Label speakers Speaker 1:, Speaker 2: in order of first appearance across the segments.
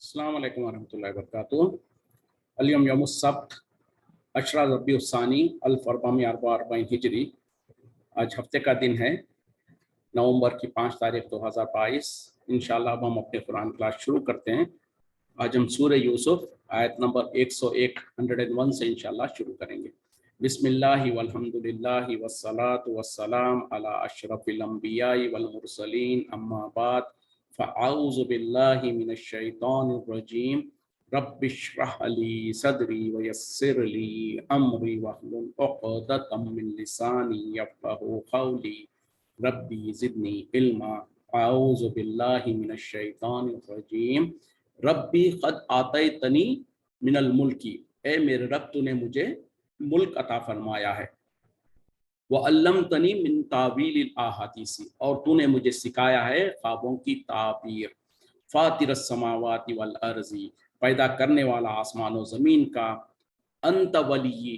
Speaker 1: अस्सलाम वालेकुम वरहमतुल्लाहि वबरकातुहू। अल-यौम यौमुस सब्त अशरा रबीउस सानी अल्फ अरबामी अरबा अरबाईन हिजरी। आज हफ्ते का दिन है, नवंबर की 5 तारीख 2022। इंशाअल्लाह अब हम अपने कुरान क्लास शुरू करते हैं। आज हम सूरह यूसुफ आयत नंबर 101 से इंशाअल्लाह शुरू करेंगे। बिस्मिल्लाहि वल्हम्दुलिल्लाहि वस्सलातु वस्सलाम अला अशरफिल अंबियाई वल मुरसलीन अम्मा बाद फ़अऊज़ु बिल्लाहि मिनश शैतानिर रजीम रब्बिश्रह ली सदरी वयस्सिर ली अमरी वहलुल उक़दतम मिन लिसानी यफ़क़हू क़ौली रब्बी ज़िदनी इल्मा। अऊज़ु बिल्लाहि मिनश शैतानिर रजीम रब्बी क़द आतैतनी मिनल मुल्की, ए मेरे रब तूने मुझे मुल्क अता फरमाया है। व अल्लमतनी मिन तावीलिल अहादीसी, और तूने मुझे सिखाया है ख्वाबों की ताबीर। फातिरस समावाति वल अर्ज़ी, पैदा करने वाला आसमान और ज़मीन का। अंत वली,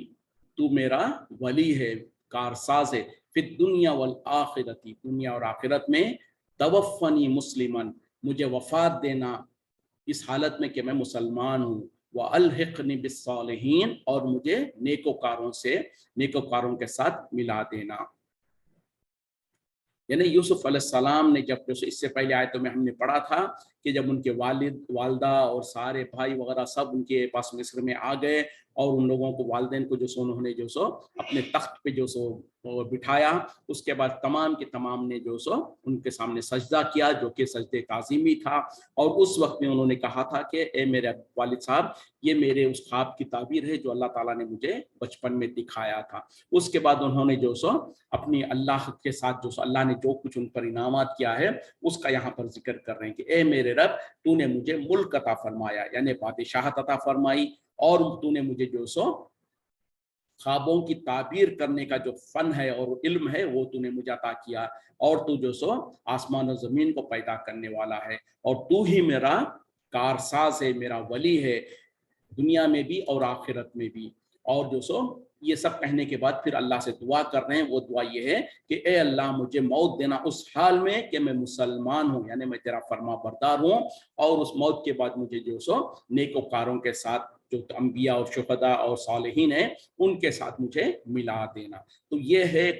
Speaker 1: तू मेरा वली है, कारसाज है। फिद दुनिया वल आखिरती, दुनिया और आखिरत में। तवफ़नी मुस्लिमन, मुझे वफ़ात देना इस हालत में कि मैं मुसलमान हूँ। व अलहिक़नी बिस्सालिहीन, और मुझे नेकोकारों के साथ मिला देना। यानी यूसुफ अलैहिस्सलाम ने जब, जैसे इससे पहले आयतों में हमने पढ़ा था कि जब उनके वालिद वालदा और सारे भाई वगैरह सब उनके पास मिस्र में आ गए और उन लोगों को, वालिदैन को जो सो उन्होंने जो सो अपने तख्त पे जो सो बिठाया, उसके बाद तमाम के तमाम ने जो सो उनके सामने सजदा किया, जो कि सजदे ताज़ीमी था। और उस वक्त में उन्होंने कहा था कि ए मेरे वालिद साहब, ये मेरे उस ख्वाब की ताबीर है जो अल्लाह ताला ने मुझे बचपन में दिखाया था। उसके बाद उन्होंने जो सो अपनी अल्लाह के साथ जो सो अल्लाह ने जो कुछ उन पर इनामात किया है उसका यहाँ पर जिक्र कर रहे हैं कि ए मेरे रब, तूने मुझे मुल्क अता फरमाया, यानी बादशाहत अता फरमाई, और तूने मुझे जो सो ख्वाबों की ताबीर करने का जो फन है और इल्म है वो तूने मुझे अता किया, और तू जो सो आसमान और ज़मीन को पैदा करने वाला है, और तू ही मेरा कारसाज है, मेरा वली है, दुनिया में भी और आखिरत में भी। और जो सो ये सब कहने के बाद फिर अल्लाह से दुआ कर रहे हैं। वो दुआ ये है कि ए अल्लाह, मुझे मौत देना उस हाल में कि मैं मुसलमान हूँ, यानी मैं तेरा फरमा बरदार हूँ, और उस मौत के बाद मुझे जो सो नेकोकारों के साथ, जो अंबिया और शुहदा और सालिहीन हैं, उनके साथ मुझे मिला देना। तो ये है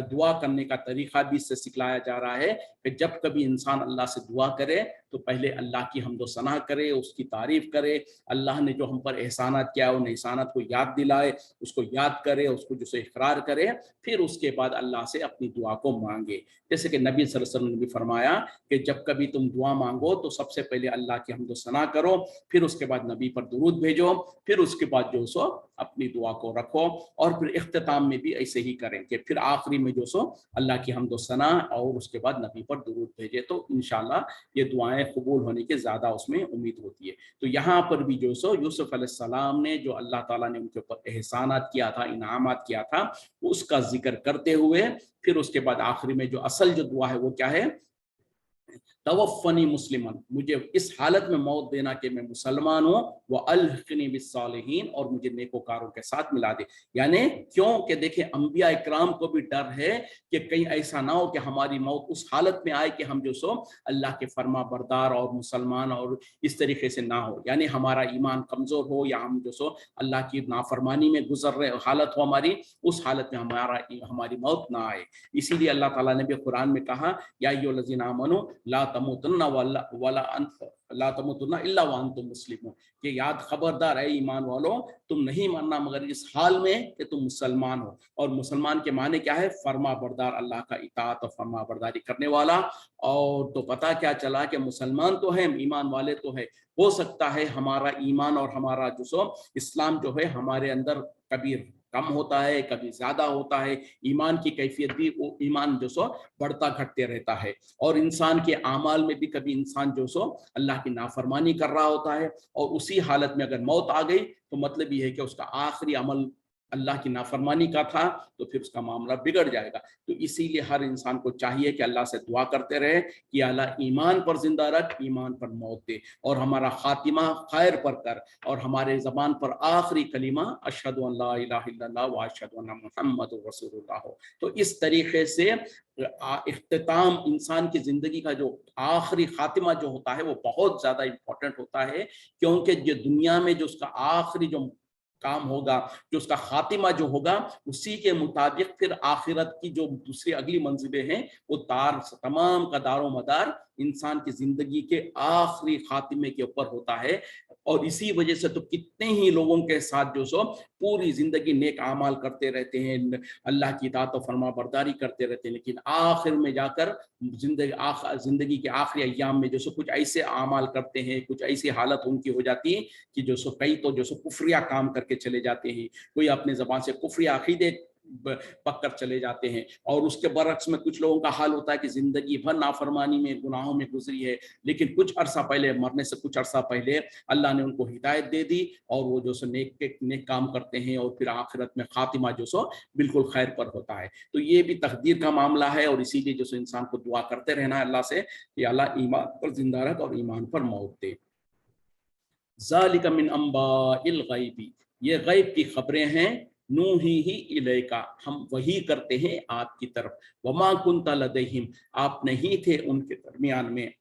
Speaker 1: दुआ करने का तरीका भी इससे सिखलाया जा रहा है कि जब कभी इंसान अल्लाह से दुआ करे तो पहले अल्लाह की हम्दो सना करे, उसकी तारीफ करे, अल्लाह ने जो हम पर एहसानात किया उन एहसानात को याद दिलाए, उसको याद करे, उसको जो इकरार करे, फिर उसके बाद अल्लाह से अपनी दुआ को मांगे। जैसे कि नबी सल्लल्लाहु अलैहि वसल्लम ने भी फरमाया कि जब कभी तुम दुआ मांगो तो सबसे पहले अल्लाह की हम्दो सना करो, फिर उसके बाद नबी पर दुरूद भेजो, फिर उसके बाद जो सो अपनी दुआ को रखो, और फिर इख्तिताम में भी ऐसे ही करें कि फिर आखिरी में जो सो अल्लाह की हम्दो सना और उसके बाद नबी पर दुरूद भेजे, तो इंशाअल्लाह ये दुआएं कबूल होने की ज़्यादा उसमें उम्मीद होती है। तो यहाँ पर भी जो सो यूसुफ अलैहिस्सलाम ने जो अल्लाह ताला ने उनके ऊपर एहसानात किया था, इनामात किया था, उसका जिक्र करते हुए फिर उसके बाद आखिरी में जो असल जो दुआ है वो क्या है? तवफ़नी मुस्लिमन, मुझे इस हालत में मौत देना कि मैं मुसलमान हूँ, व अलहिक़नी बिस्सालिहीन, और मुझे नेकोकारों के साथ मिला दे। यानी क्यों कि देखें, अंबिया इकराम को भी डर है कि कहीं ऐसा ना हो कि हमारी मौत उस हालत में आए कि हम जो सो अल्लाह के फरमा बरदार और मुसलमान और इस तरीके से ना हो, यानी हमारा ईमान कमज़ोर हो, या हम जो सो अल्लाह की नाफरमानी में गुजर रहे हालत हो हमारी, उस हालत में हमारी मौत ना आए। इसीलिए अल्लाह ताला ने भी कुरान में कहा, या अय्युहल्लज़ीना आमनू ला तमूतुन्ना ला तमूतुन्ना इल्ला व अंतुम मुस्लिमून, कि याद खबरदार है ईमान वालों, तुम नहीं मरना मगर इस हाल में कि तुम मुसलमान हो। और मुसलमान के माने क्या है? फरमा बरदार, अल्लाह का इताअत और फरमा बरदारी करने वाला। और तो पता क्या चला कि मुसलमान तो है, ईमान वाले तो है, हो सकता है हमारा ईमान और हमारा जो सो इस्लाम जो है हमारे अंदर कभी कम होता है, कभी ज्यादा होता है। ईमान की कैफियत भी, वो ईमान जो सो बढ़ता घटते रहता है, और इंसान के आमाल में भी कभी इंसान जो सो अल्लाह की नाफरमानी कर रहा होता है, और उसी हालत में अगर मौत आ गई तो मतलब ये है कि उसका आखिरी अमल अल्लाह की नाफरमानी का था तो फिर उसका मामला बिगड़ जाएगा। तो इसीलिए हर इंसान को चाहिए कि अल्लाह से दुआ करते रहे कि अल्लाह ईमान पर जिंदा रख, ईमान पर मौत दे, और हमारा खातिमा खैर पर कर, और हमारे ज़बान पर आखिरी कलीमा अशहदु अन ला इलाहा इल्लल्लाह व अशहदु अन्ना मुहम्मदुर रसूलुल्लाह हो। तो इस तरीके से इख्तिताम इंसान की ज़िंदगी का जो आखिरी खातिमा जो होता है वो बहुत ज़्यादा इम्पोर्टेंट होता है, क्योंकि जो दुनिया में जो उसका आखिरी जो काम होगा, जो उसका खातिमा जो होगा, उसी के मुताबिक फिर आखिरत की जो दूसरी अगली मंजिलें हैं वो तमाम का दारो मदार इंसान की जिंदगी के आखिरी खातिमे के ऊपर होता है। और इसी वजह से तो कितने ही लोगों के साथ जो सो पूरी जिंदगी नेक आमाल करते रहते हैं, अल्लाह की इताअत और फरमा बरदारी करते रहते हैं, लेकिन आखिर में जाकर जिंदगी के आखिरी अय्याम में जो सो कुछ ऐसे आमाल करते हैं, कुछ ऐसी हालत उनकी हो जाती है कि जो सो कई तो जो सो कुफरिया काम करके चले जाते हैं, कोई अपने ज़बान से कुफरिया अकीदे पककर चले जाते हैं। और उसके बरक्स में कुछ लोगों का हाल होता है कि जिंदगी भर नाफरमानी में, गुनाहों में गुजरी है, लेकिन कुछ अरसा पहले, मरने से कुछ अरसा पहले अल्लाह ने उनको हिदायत दे दी और वो जो सो नेक काम करते हैं और फिर आखिरत में खातिमा जो सो बिल्कुल खैर पर होता है। तो ये भी तकदीर का मामला है, और इसीलिए जो सो इंसान को दुआ करते रहना है अल्लाह से कि अल्लाह ईमान पर जिंदा रख और ईमान पर मौत दे। ज़ालिका मिन अंबाइल गैबी, ये गैब की खबरें हैं, नूही इलैका, हम वही करते हैं आपकी तरफ, वमा कुंता लदैहिम, आप नहीं थे उनके दरमियान में,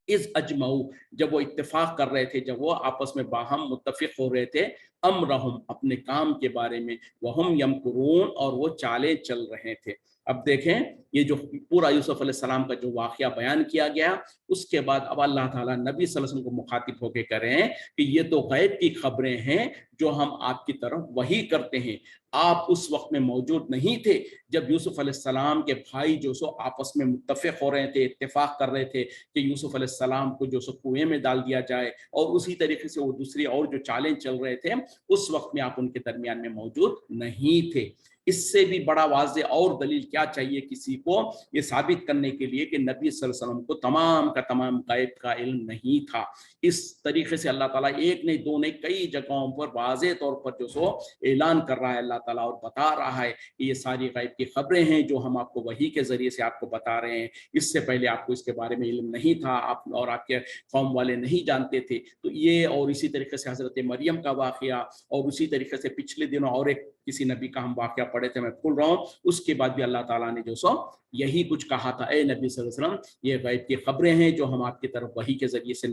Speaker 1: इस अजमाऊ, जब वो इत्तेफाक कर रहे थे, जब वो आपस में बाहम मुत्तफिक हो रहे थे, अमरहुम, अपने काम के बारे में, वहुम यमकुरून, और वो चालें चल रहे थे। अब देखें, ये जो पूरा यूसुफ अलैहिस्सलाम का जो वाक़या बयान किया गया, उसके बाद अब अल्लाह ताला नबी सल्लल्लाहु अलैहि वसल्लम को मुखातिब होकर कह रहे हैं कि ये तो गैब की खबरें हैं जो हम आपकी तरफ वही करते हैं। आप उस वक्त में मौजूद नहीं थे जब यूसुफ अलैहिस्सलाम के भाई जो सो आपस में मुत्तफिक हो रहे थे, इत्तेफाक कर रहे थे कि यूसुफ अलैहिस्सलाम को जो सो कुएं में डाल दिया जाए, और उसी तरीके से वो दूसरी और जो चालें चल रहे थे, उस वक्त में आप उनके दरमियान में मौजूद नहीं थे। इससे भी बड़ा वाज़े और दलील क्या चाहिए किसी को ये साबित करने के लिए कि नबी सल्लल्लाहु अलैहि वसल्लम को तमाम का तमाम गैब का इल्म नहीं था। इस तरीके से अल्लाह ताला एक नहीं दो नहीं कई जगहों पर वाज़े तौर पर जो सो ऐलान कर रहा है अल्लाह ताला, और बता रहा है कि ये सारी गैब की खबरें हैं जो हम आपको वही के जरिए से आपको बता रहे हैं। इससे पहले आपको इसके बारे में इल्म नहीं था, आप और आपके कौम वाले नहीं जानते थे। तो ये, और इसी तरीके से हज़रत मरियम का वाक़या, और उसी तरीके से पिछले दिनों और एक किसी नबी का हम वाक़या पढ़े थे, मैं भूल रहा हूँ, उसके बाद भी अल्लाह ताला ने जो सो यही कुछ कहा था, ए नबी सल्लल्लाहु अलैहि वसल्लम, ये गैब की खबरें हैं जो हम आपकी तरफ वही के जरिए से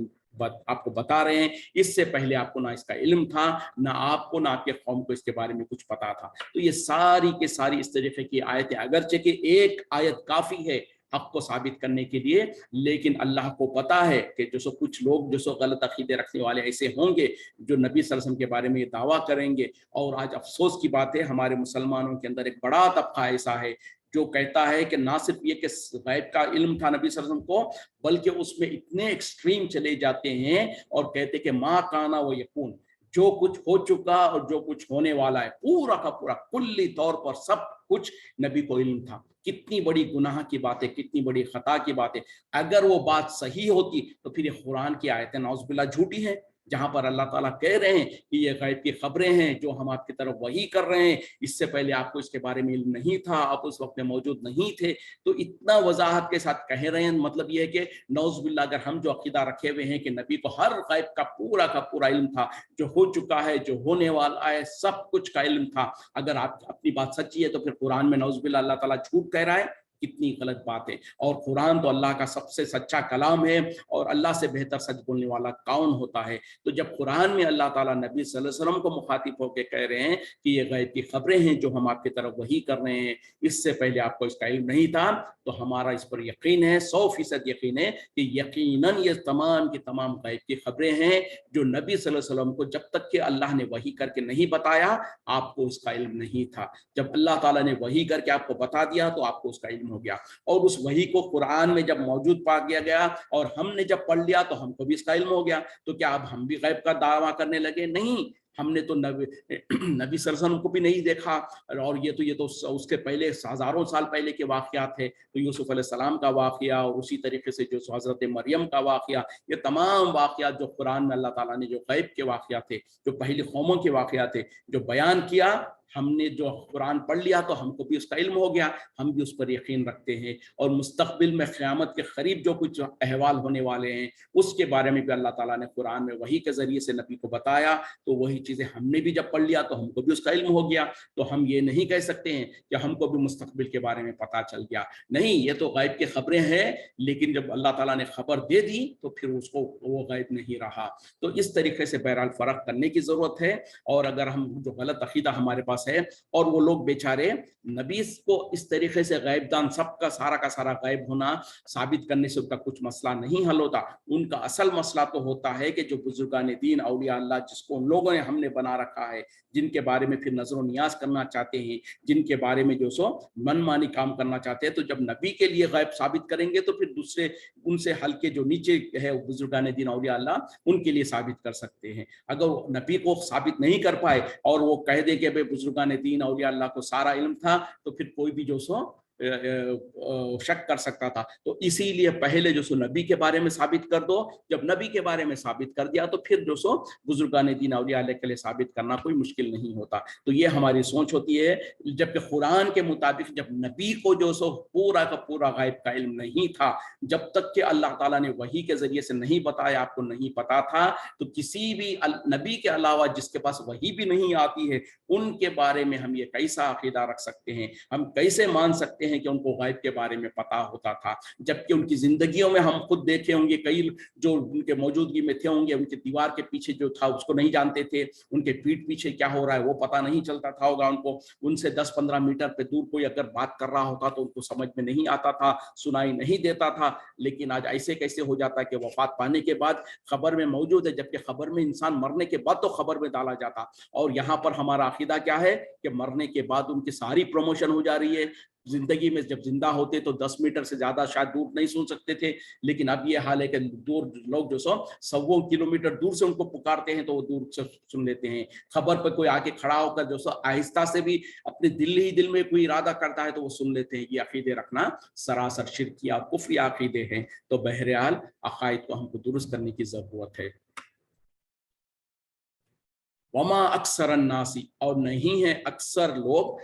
Speaker 1: आपको बता रहे हैं। इससे पहले आपको ना इसका इल्म था, ना आपको ना आपके कौम को इसके बारे में कुछ पता था। तो ये सारी के सारी इस तरीके की आयतें, अगरचे कि एक आयत काफ़ी है हक को साबित करने के लिए, लेकिन अल्लाह को पता है कि जो सो कुछ लोग जो सो गलत अकीदे रखने वाले ऐसे होंगे जो नबी सल्लल्लाहु अलैहि वसल्लम के बारे में ये दावा करेंगे। और आज अफसोस की बात है, हमारे मुसलमानों के अंदर एक बड़ा तबका ऐसा है जो कहता है कि ना सिर्फ ये कि गैब का इल्म था नबी सल्लल्लाहु अलैहि वसल्लम को, बल्कि उसमें इतने एक्सट्रीम चले जाते हैं और कहते कि माँ काना वो यकून, जो कुछ हो चुका और जो कुछ होने वाला है पूरा का पूरा कुल्ली तौर पर सब कुछ नबी को इल्म था। कितनी बड़ी गुनाह की बात है, कितनी बड़ी खता की बात है। अगर वो बात सही होती तो फिर ये कुरान की आयतें नाउज़ुबिल्लाह झूठी हैं, जहां पर अल्लाह ताला कह रहे हैं कि ये गैब की खबरें हैं जो हम आपकी तरफ वही कर रहे हैं, इससे पहले आपको इसके बारे में इल्म नहीं था, आप उस वक्त में मौजूद नहीं थे। तो इतना वजाहत के साथ कह रहे हैं, मतलब ये है कि नौज़ुबिल्लाह, अगर हम जो अकीदा रखे हुए हैं कि नबी को हर गैब का पूरा इल्म था, जो हो चुका है, जो होने वाला है, सब कुछ का इल्म था, अगर आप अपनी बात सच्ची है तो फिर कुरान में नौज़ुबिल्लाह अल्लाह ताला झूठ कह रहा है, कितनी गलत बात है। और कुरान तो अल्लाह का सबसे सच्चा कलाम है, और अल्लाह से बेहतर सच बोलने वाला कौन होता है। तो जब कुरान में अल्लाह ताला नबी सल्लल्लाहु अलैहि वसल्लम को मुखातिब होकर कह रहे हैं कि ये गैब की खबरें हैं जो हम आपकी तरफ वही कर रहे हैं, इससे पहले आपको इसका इल्म नहीं था, तो हमारा इस पर यकीन है, 100% यकीन है कि यकीनन ये तमाम की तमाम गैब की खबरें हैं जो नबी सल्लल्लाहु अलैहि वसल्लम को जब तक कि अल्लाह ने वही करके नहीं बताया, आपको उसका इल्म नहीं था। जब अल्लाह ताला ने वही करके आपको बता दिया तो आपको उसका इल्म हो गया। और उस वही को कुरान में जब मौजूद पा दिया गया और हमने जब पढ़ लिया तो हमको भी इसका इल्म हो गया। तो क्या अब हम भी गैब का दावा करने लगे? नहीं, हमने तो नबी नबी सल्लल्लाहु अलैहि वसल्लम को भी नहीं देखा, और ये तो उसके पहले हज़ारों साल पहले के वाक़यात थे। तो यूसुफ अलैहिस्सलाम का वाक़या और उसी तरीके से जो हज़रत मरियम का वाक़या, ये तमाम वाक़यात जो कुरान में अल्लाह ताला ने जो गैब के वाक़यात थे, जो पहली कौमों के वाक़यात थे, जो बयान किया, हमने जो कुरान पढ़ लिया तो हमको भी उसका इल्म हो गया, हम भी उस पर यकीन रखते हैं। और मुस्तकबिल में क़यामत के करीब जो कुछ अहवाल होने वाले हैं उसके बारे में भी अल्लाह ताला ने कुरान में वही के ज़रिए से नबी को बताया। तो वही चीज़ें हमने भी जब पढ़ लिया तो हमको भी उसका इल्म हो गया। तो हम ये नहीं कह सकते हैं कि हमको भी मुस्तकबिल के बारे में पता चल गया। नहीं, ये तो गैब की खबरें हैं, लेकिन जब अल्लाह ताला ने खबर दे दी तो फिर उसको वो गैब नहीं रहा। तो इस तरीके से बहरहाल फ़र्क करने की ज़रूरत है। और अगर हम जो गलत अकीदा हमारे पास है और वो लोग बेचारे नबी को इस तरीके से गैबदान, सबका सारा का सारा गैब होना साबित करने से उनका कुछ मसला नहीं हल होता। उनका असल मसला तो होता है कि जो बुजुर्गान दीन औलिया अल्लाह जिसको उन लोगों ने हमने बना रखा है, जिनके बारे में फिर नजर नियाज करना चाहते हैं, जिनके बारे में जो सो मनमानी काम करना चाहते हैं, तो जब नबी के लिए गैब साबित करेंगे तो फिर दूसरे उनसे हल्के जो नीचे है बुजुर्गान दीन औलिया अल्लाह उनके लिए साबित कर सकते हैं। अगर वो नबी को साबित नहीं कर पाए और वो कह दे कि भाई बुजुर्गान दीन औलिया अल्लाह को सारा इल्म था, तो फिर कोई भी जो सो शक कर सकता था। तो इसीलिए पहले जो सो नबी के बारे में साबित कर दो, जब नबी के बारे में साबित कर दिया तो फिर जो सो बुजुर्गान दीन औलिया के लिए साबित करना कोई मुश्किल नहीं होता। तो ये हमारी सोच होती है। जबकि कुरान के मुताबिक जब नबी को जो सो पूरा का पूरा गायब का इल्म नहीं था, जब तक कि अल्लाह ताला ने वही के जरिए से नहीं बताया, आपको नहीं पता था, तो किसी भी नबी के अलावा जिसके पास वही भी नहीं आती है उनके बारे में हम ये कैसा अकीदा रख सकते हैं, हम कैसे मान सकते हैं कि उनको गैब के बारे में पता होता था, जबकि उनकी जिंदगियों में हम खुद देखे होंगे कई जो उनके मौजूदगी में थे होंगे, उनके दीवार के पीछे जो था उसको नहीं जानते थे, उनके पीठ पीछे क्या हो रहा है वो पता नहीं चलता था होगा उनको, उनसे 10-15 मीटर पे दूर कोई अगर बात कर रहा होता तो उनको समझ में नहीं आता था, सुनाई नहीं देता था। लेकिन आज ऐसे कैसे हो जाता है कि वफात पाने के बाद खबर में मौजूद है, जबकि खबर में इंसान मरने के बाद तो खबर में डाला जाता। और यहाँ पर हमारा अकीदा क्या है कि मरने के बाद उनकी सारी प्रमोशन हो जा रही है। जिंदगी में जब जिंदा होते तो 10 मीटर से ज्यादा शायद दूर नहीं सुन सकते थे, लेकिन अब ये हाल है कि दूर लोग जो सौ किलोमीटर दूर से उनको पुकारते हैं तो वो दूर से सुन लेते हैं। खबर पर कोई आके खड़ा होकर जो आहिस्ता से भी अपने दिल ही दिल में कोई इरादा करता है तो वो सुन लेते हैं। ये अकीदे रखना सरासर शिरकी और कुफ्री अकीदे हैं। तो बहरहाल अकायद को हमको दुरुस्त करने की जरूरत है। वमा अक्सर नासी, और नहीं है अक्सर लोग,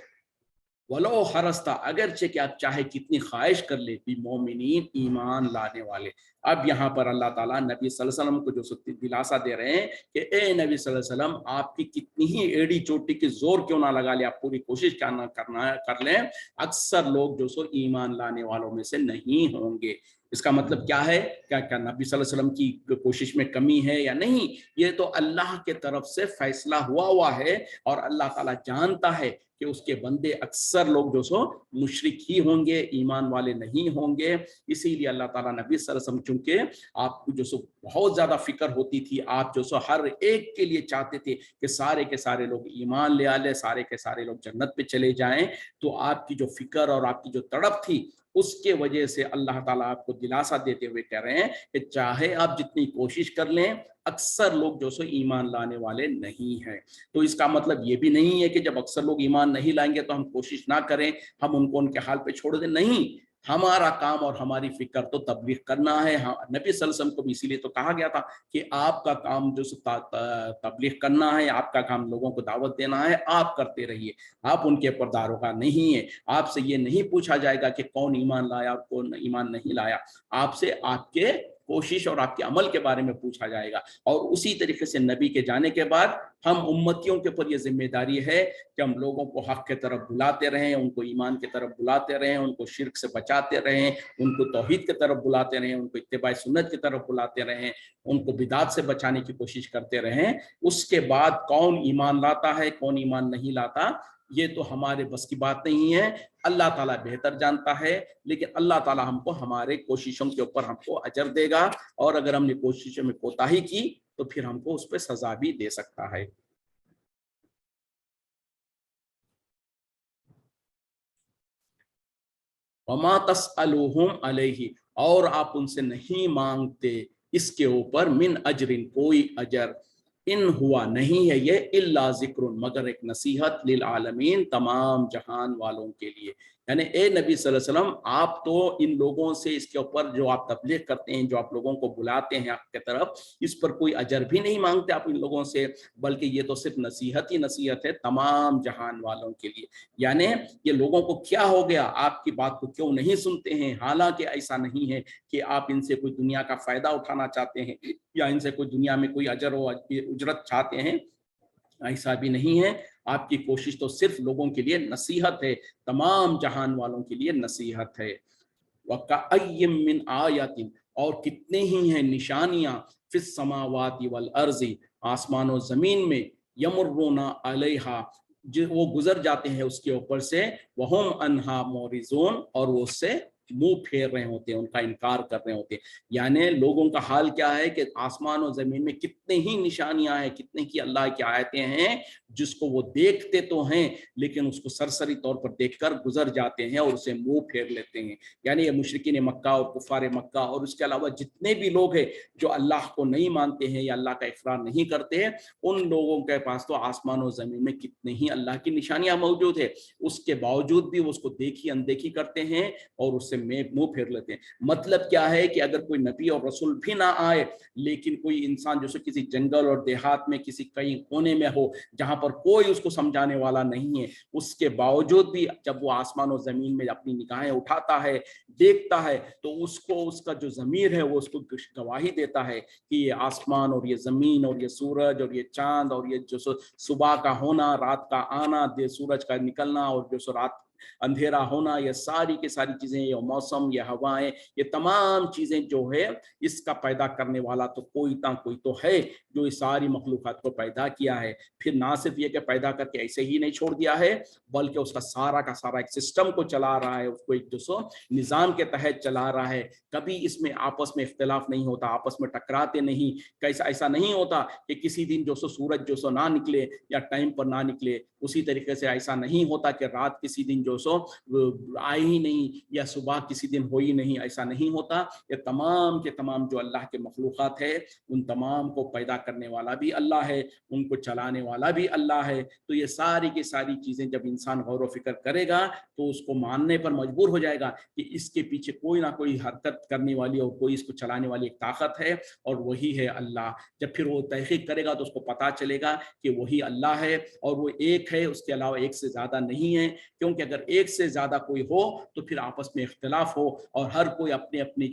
Speaker 1: वलो हरस्ता, अगरचे कि आप चाहे कितनी ख्वाहिश कर ले, भी मोमिनीन, ईमान लाने वाले। अब यहाँ पर अल्लाह ताला नबी सल्लल्लाहु अलैहि वसल्लम को जो दिलासा दे रहे हैं कि ए नबी सल्लल्लाहु अलैहि वसल्लम, आपकी कितनी ही एड़ी चोटी की जोर क्यों ना लगा ले, आप पूरी कोशिश कर लें, अक्सर लोग जो सो ईमान लाने वालों में से नहीं होंगे। इसका मतलब क्या है? क्या क्या नबी सल्लल्लाहु अलैहि वसल्लम की कोशिश में कमी है या नहीं? ये तो अल्लाह के तरफ से फैसला हुआ है और अल्लाह ताला जानता है कि उसके बंदे अक्सर लोग जो सो मुशरिक ही होंगे, ईमान वाले नहीं होंगे। इसीलिए अल्लाह ताला नबी सल्लल्लाहु अलैहि वसल्लम, चूंकि आपको जो सो बहुत ज्यादा फिक्र होती थी, आप जो सो हर एक के लिए चाहते थे कि सारे के सारे लोग ईमान ले आले, सारे के सारे लोग जन्नत पे चले जाएं, तो आपकी जो फिक्र और आपकी जो तड़प थी उसके वजह से अल्लाह ताला आपको दिलासा देते हुए कह रहे हैं कि चाहे आप जितनी कोशिश कर लें, अक्सर लोग जो सो ईमान लाने वाले नहीं हैं। तो इसका मतलब ये भी नहीं है कि जब अक्सर लोग ईमान नहीं लाएंगे तो हम कोशिश ना करें, हम उनको उनके हाल पे छोड़ दें। नहीं, हमारा काम और हमारी फिक्र तो तबलीग करना है। हाँ, नबी सल्लल्लाहु अलैहि वसल्लम को भी इसीलिए तो कहा गया था कि आपका काम जो तबलीग करना है, आपका काम लोगों को दावत देना है, आप करते रहिए, आप उनके ऊपर दारोगा नहीं है। आपसे ये नहीं पूछा जाएगा कि कौन ईमान लाया कौन ईमान नहीं लाया, आपसे आपके कोशिश और आपके अमल के बारे में पूछा जाएगा। और उसी तरीके से नबी के जाने के बाद हम उम्मतियों के ऊपर ये जिम्मेदारी है कि हम लोगों को हक के तरफ बुलाते रहें, उनको ईमान की तरफ बुलाते रहें, उनको शिर्क से बचाते रहें, उनको तौहीद की तरफ बुलाते रहें, उनको इत्तिबा सुन्नत की तरफ बुलाते रहें, उनको बिदात से बचाने की कोशिश करते रहें। उसके बाद कौन ईमान लाता है कौन ईमान नहीं लाता, ये तो हमारे बस की बात नहीं है, अल्लाह ताला बेहतर जानता है। लेकिन अल्लाह ताला हमको हमारे कोशिशों के ऊपर हमको अजर देगा, और अगर हमने कोशिशों में कोताही की तो फिर हमको उस पर सजा भी दे सकता है। वमा तसअलुहुम अलैहि, और आप उनसे नहीं मांगते इसके ऊपर मिन अजरिन, कोई अजर, इन हुआ नहीं है ये इल्ला जिक्रुन, मगर एक नसीहत लिल आलमीन, तमाम जहान वालों के लिए। यानी ए नबी सल्लल्लाहु अलैहि वसल्लम, आप तो इन लोगों से इसके ऊपर जो आप तबलीग करते हैं, जो आप लोगों को बुलाते हैं आपके तरफ, इस पर कोई अजर भी नहीं मांगते आप इन लोगों से, बल्कि ये तो सिर्फ नसीहत ही नसीहत है तमाम जहान वालों के लिए। यानी ये लोगों को क्या हो गया, आपकी बात को क्यों नहीं सुनते हैं? हालांकि ऐसा नहीं है कि आप इनसे कोई दुनिया का फायदा उठाना चाहते हैं या इनसे कोई दुनिया में कोई अजर व उजरत चाहते हैं, ऐसा भी नहीं है। आपकी कोशिश तो सिर्फ लोगों के लिए नसीहत है, तमाम जहान वालों के लिए नसीहत है। वकअय्यिम मिन आयातिन, और कितने ही हैं निशानियां, फिस समावाति वल अर्ज़ि, आसमान और जमीन में, यमुर्रूना अलैहा, जो वो गुजर जाते हैं उसके ऊपर से, वहुम अनहा मोरिजून, और वो उससे मुंह फेर रहे होते हैं, उनका इनकार कर रहे होते हैं। यानी लोगों का हाल क्या है कि आसमान और जमीन में कितने ही निशानियां हैं, कितने की अल्लाह की आयतें हैं, जिसको वो देखते तो हैं लेकिन उसको सरसरी तौर पर देखकर गुजर जाते हैं और उसे मुंह फेर लेते हैं। यानी ये मुशरिकीन मक्का और कुफार मक्का और उसके अलावा जितने भी लोग हैं जो अल्लाह को नहीं मानते हैं या अल्लाह का इकरार नहीं करते हैं, उन लोगों के पास तो आसमान और जमीन में कितने ही अल्लाह की निशानियां मौजूद है, उसके बावजूद भी वो उसको देखी अनदेखी करते हैं और उससे मुंह फेर लेते हैं। मतलब क्या है कि अगर कोई नबी और रसूल भी ना आए, लेकिन कोई इंसान जैसे किसी जंगल और देहात में किसी कहीं कोने में हो जहां पर कोई उसको समझाने वाला नहीं है, उसके बावजूद भी जब वो आसमान और जमीन में अपनी निगाहें उठाता है, देखता है, तो उसको उसका जो ज़मीर है वो उसको गवाही देता है कि ये आसमान और ये ज़मीन और ये सूरज और ये चांद और ये जो सुबह का होना, रात का आना, सूरज का निकलना और जो रात अंधेरा होना, ये सारी की सारी चीजें, ये मौसम, ये हवाएं, ये तमाम चीजें जो है, इसका पैदा करने वाला तो कोई तो है जो इस सारी मखलूकात को पैदा किया है। फिर ना सिर्फ ये कि पैदा करके ऐसे ही नहीं छोड़ दिया है, बल्कि उसका सारा का सारा एक सिस्टम को चला रहा है, उसको एक जो निज़ाम के तहत चला रहा है। कभी इसमें आपस में इख्तिलाफ नहीं होता, आपस में टकराते नहीं। कैसा ऐसा नहीं होता कि किसी दिन जो सूरज जो ना निकले या टाइम पर ना निकले, उसी तरीके से ऐसा नहीं होता कि रात किसी दिन जो आए ही नहीं या सुबह किसी दिन हो ही नहीं, ऐसा नहीं होता। ये तमाम के तमाम जो अल्लाह के मखलूक़ात है, उन तमाम को पैदा करने वाला भी अल्लाह है, उनको चलाने वाला भी अल्लाह है। तो ये सारी की सारी चीज़ें जब इंसान गौर व फिक्र करेगा तो उसको मानने पर मजबूर हो जाएगा कि इसके पीछे कोई ना कोई हरकत करने वाली और कोई इसको चलाने वाली एक ताकत है, और वही है अल्लाह। जब फिर वो तहकीक करेगा तो उसको पता चलेगा कि वही अल्लाह है और वो एक है, उसके अलावा एक से ज़्यादा नहीं है। क्योंकि अगर एक से ज़्यादा कोई हो तो फिर आपस में इख्तिलाफ हो और हर कोई अपने अपने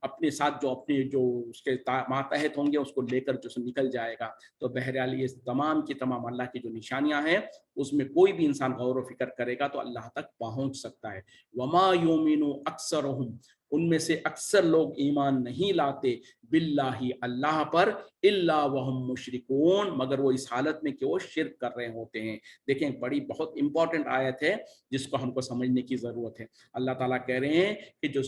Speaker 1: अपने साथ जो अपने जो उसके मातहत होंगे उसको लेकर जो निकल जाएगा। तो बहरहाल ये तमाम की तमाम अल्लाह की जो निशानियां हैं, उसमें कोई भी इंसान गौर व फिक्र करेगा तो अल्लाह तक पहुंच सकता है। वमा युमिनु अक्सरुहुम, उनमें से अक्सर लोग ईमान नहीं लाते, बिल्लाही अल्लाह पर, इल्ला वहुम मुशरिकून, मगर वो इस हालत में कि वो शिर्क कर रहे होते हैं। देखें, बड़ी बहुत इंपॉर्टेंट आयत है जिसको हमको समझने की ज़रूरत है। अल्लाह ताला कह रहे हैं कि जो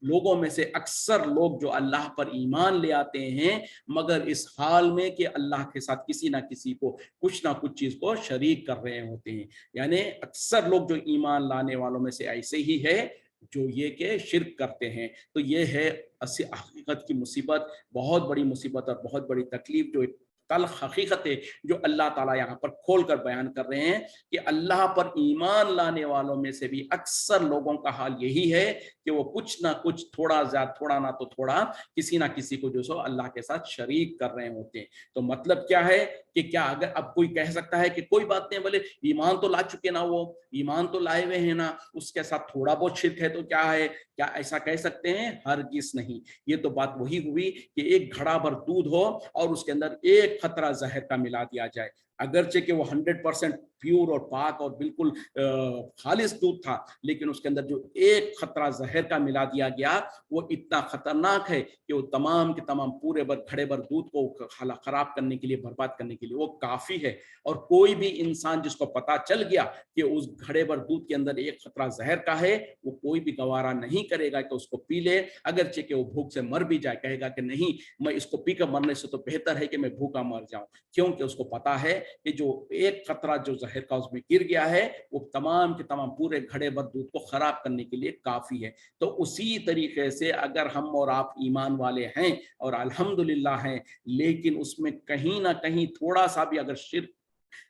Speaker 1: लोगों में से अक्सर लोग जो अल्लाह पर ईमान ले आते हैं, मगर इस हाल में कि अल्लाह के साथ किसी ना किसी को कुछ ना कुछ चीज़ को शरीक कर रहे होते हैं। यानी अक्सर लोग जो ईमान लाने वालों में से ऐसे ही है जो ये के शिर्क करते हैं। तो ये है हकीकत की मुसीबत, बहुत बड़ी मुसीबत और बहुत बड़ी तकलीफ, जो तल्ख हकीकत है जो अल्लाह ताला यहाँ पर खोल कर बयान कर रहे हैं कि अल्लाह पर ईमान लाने वालों में से भी अक्सर लोगों का हाल यही है कि वो कुछ ना कुछ, थोड़ा ज्यादा, थोड़ा ना तो थोड़ा, किसी ना किसी को जो अल्लाह के साथ शरीक कर रहे होते हैं। तो मतलब क्या है कि क्या अगर अब कोई कह सकता है कि कोई बात नहीं, बोले ईमान तो ला चुके ना, वो ईमान तो लाए हुए हैं ना, उसके साथ थोड़ा बहुत शिर्क है तो क्या है, क्या ऐसा कह सकते हैं? हरगिज़ नहीं। ये तो बात वही हुई कि एक घड़ा भर दूध हो और उसके अंदर एक खतरा जहर का मिला दिया जाए, अगरचे कि वो 100% प्योर और पाक और बिल्कुल खालिस दूध था, लेकिन उसके अंदर जो एक खतरा जहर का मिला दिया गया, वो इतना खतरनाक है कि वो तमाम के तमाम पूरे घड़े भर दूध को खराब करने के लिए, बर्बाद करने के लिए वो काफी है। और कोई भी इंसान जिसको पता चल गया कि उस घड़े भर दूध के अंदर एक खतरा जहर का है, वो कोई भी गवारा नहीं करेगा कि उसको पी ले, अगरचे कि वो भूख से मर भी जाए, कहेगा कि नहीं, मैं इसको पीकर मरने से तो बेहतर है कि मैं भूखा मर जाऊं। क्योंकि उसको पता है कि जो एक खतरा जो जहर का उसमें गिर गया है, वो तमाम के तमाम पूरे घड़े भर दूध को खराब करने के लिए काफी है। तो उसी तरीके से अगर हम और आप ईमान वाले हैं और अल्हम्दुलिल्लाह हैं, लेकिन उसमें कहीं ना कहीं थोड़ा सा भी अगर शिर्क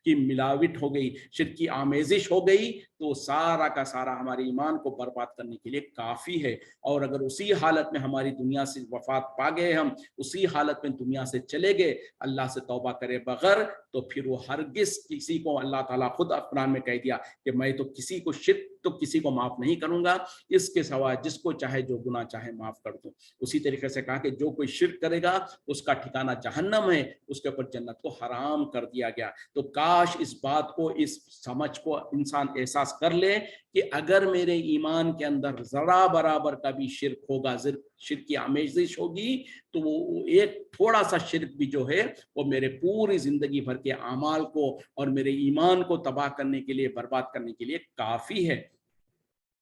Speaker 1: की मिलावट हो गई, शिर्क की आमेजिश हो गई, تو सारा का सारा हमारे ईमान को बर्बाद करने के लिए काफ़ी है। और अगर उसी हालत में हमारी दुनिया से वफ़ात पा गए, हम उसी हालत में दुनिया से चले गए अल्लाह से तौबा करे बगैर, तो फिर वो हरगिज़ किसी को, अल्लाह ताला खुद कुरान में कह दिया कि मैं तो किसी को शिर्क तो किसी को माफ़ नहीं करूँगा, इसके सिवा जिसको चाहे जो गुनाह चाहे माफ़ कर दूँ। उसी तरीके से कहा कि जो कोई शिर्क करेगा उसका ठिकाना जहन्नम है, उसके ऊपर जन्नत को हराम कर दिया गया। तो काश इस बात को, इस समझ को इंसान एहसास कर ले कि अगर मेरे ईमान के अंदर ज़रा बराबर का भी शिर्क होगा, शिर्क की आमेज़िश होगी, तो वो एक थोड़ा सा शिर्क भी जो है वो मेरे पूरी ज़िंदगी भर के आमाल को और मेरे ईमान को तबाह करने के लिए, बर्बाद करने के लिए काफ़ी है।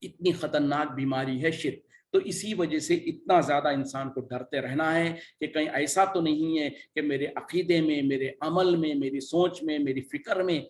Speaker 1: इतनी खतरनाक बीमारी है शिर्क। तो इसी वजह से इतना ज़्यादा इंसान को डरते रहना है कि कहीं ऐसा तो नहीं है कि मेरे अकीदे में, मेरे अमल में, मेरी सोच में, मेरी फ़िक्र में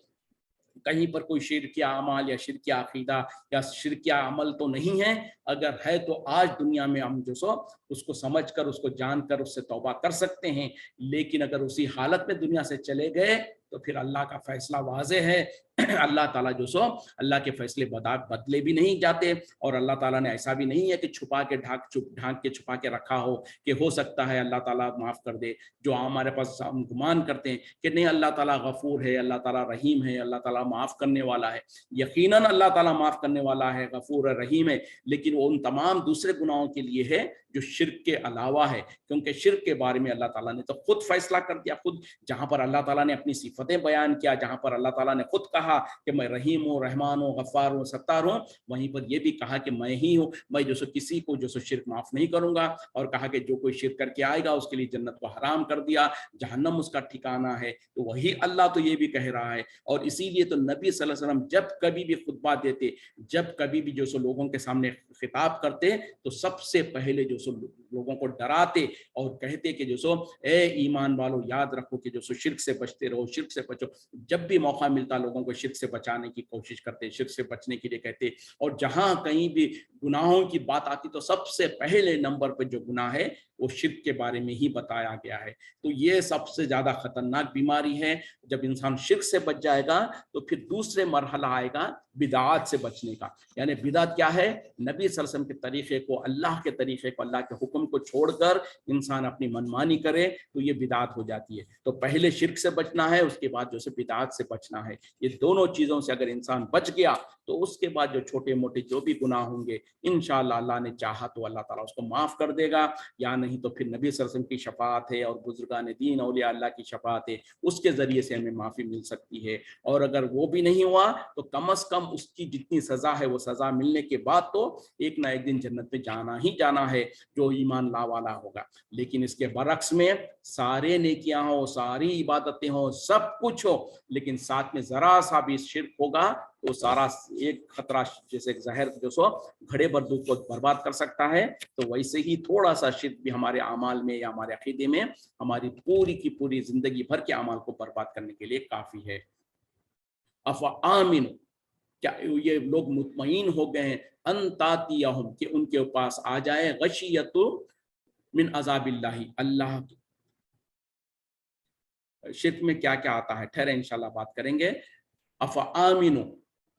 Speaker 1: कहीं पर कोई शिर्क या अमाल या शिर्क या अकीदा या शिर्क या अमल तो नहीं है। अगर है तो आज दुनिया में हम जो सो उसको समझकर, उसको जानकर उससे तौबा कर सकते हैं। लेकिन अगर उसी हालत में दुनिया से चले गए तो फिर अल्लाह का फैसला वाज़ेह है। अल्लाह ताला जो सो, अल्लाह के फैसले बदले भी नहीं जाते, और अल्लाह ताला ने ऐसा भी नहीं है कि छुपा के ढांक के छुपा के रखा हो कि हो सकता है अल्लाह ताला माफ़ कर दे। जो हमारे पास हम गुमान करते हैं कि नहीं, अल्लाह ताला गफूर है, अल्लाह ताला रहीम है, अल्लाह ताला माफ़ करने वाला है। यकीनन अल्लाह ताला माफ़ करने वाला है, गफूर है, रहीम है, लेकिन वो उन तमाम दूसरे गुनाहों के लिए है जो शिर्क के अलावा है। क्योंकि शिर्क के बारे में अल्लाह ताला ने तो खुद फैसला कर दिया। खुद जहाँ पर अल्लाह ताला ने अपनी सिफतें बयान किया, जहाँ पर अल्लाह ताला ने खुद कहा कि मैं रहीम हूँ, रहमान हूँ, गफ्फार हूँ, सत्तार हूँ, वहीं पर यह भी कहा कि मैं ही हूँ, मैं जो सो किसी को जो सो शिर्क माफ़ नहीं करूँगा। और कहा कि जो कोई शिर्क करके आएगा उसके लिए जन्नत को हराम कर दिया, जहन्नम उसका ठिकाना है। तो वही अल्लाह तो ये भी कह रहा है। और इसीलिए तो नबी सल्लल्लाहु अलैहि वसल्लम जब कभी भी खुतबा देते, जब कभी भी जो सो लोगों के सामने खिताब करते, तो सबसे पहले जो सो लोगों को डराते और कहते कि जो सो ए ईमान वालों, याद रखो कि जो सो शिर्क से बचते रहो, शिर्क से बचो। जब भी मौका मिलता लोगों को शिर्क से बचाने की कोशिश करते, शिर्क से बचने के लिए कहते। और जहां कहीं भी गुनाहों की बात आती तो सबसे पहले नंबर पर जो गुनाह है वो शिर्क के बारे में ही बताया गया है। तो ये सबसे ज्यादा खतरनाक बीमारी है। जब इंसान शिर्क से बच जाएगा तो फिर दूसरे मरहला आएगा बिदात से बचने का। यानी बिदात क्या है? नबी सल्लल्लाहु अलैहि वसल्लम के तरीके को, अल्लाह के तरीके को, अल्लाह के हुक्म को छोड़कर इंसान अपनी मनमानी करे तो ये बिदात हो जाती है। तो पहले शिर्क से बचना है, उसके बाद जो से बिदात से बचना है। ये दोनों चीजों से अगर इंसान बच गया तो उसके बाद जो छोटे मोटे जो भी गुनाह होंगे इंशाअल्लाह अल्लाह ने चाहा तो अल्लाह ताला उसको माफ कर देगा, या नहीं तो फिर नबी सल्लल्लाहु अलैहि वसल्लम की शफाअत है और बुजुर्गान दीन औलिया अल्लाह की शफाअत है, उसके जरिए से हमें माफी मिल सकती है। और अगर वो भी नहीं हुआ तो कम से कम उसकी जितनी सजा है वो सजा मिलने के बाद तो एक ना एक दिन जन्नत में जाना ही जाना है, जो ईमान ला वाला होगा। लेकिन इसके बरक्स में सारे नेकियां हो, सारी इबादतें हो, सब कुछ हो, लेकिन साथ में जरा सा भी शिर्क होगा तो सारा एक खतरा, जैसे जहर जो सो घड़े बरदूक को बर्बाद कर सकता है, तो वैसे ही थोड़ा सा शिर्क भी हमारे अमाल में या हमारे अकीदे में हमारी पूरी की पूरी जिंदगी भर के अमाल को बर्बाद करने के लिए काफी है। अफा आमिन, क्या ये लोग मुतमईन हो गए हैं अंतातियाहुम, कि उनके पास आ जाए गशियतु मिन अजाबिल्लाही, अल्लाह। शिर्क में क्या क्या आता है ठहरे इंशाल्लाह बात करेंगे। अफा आमिनु,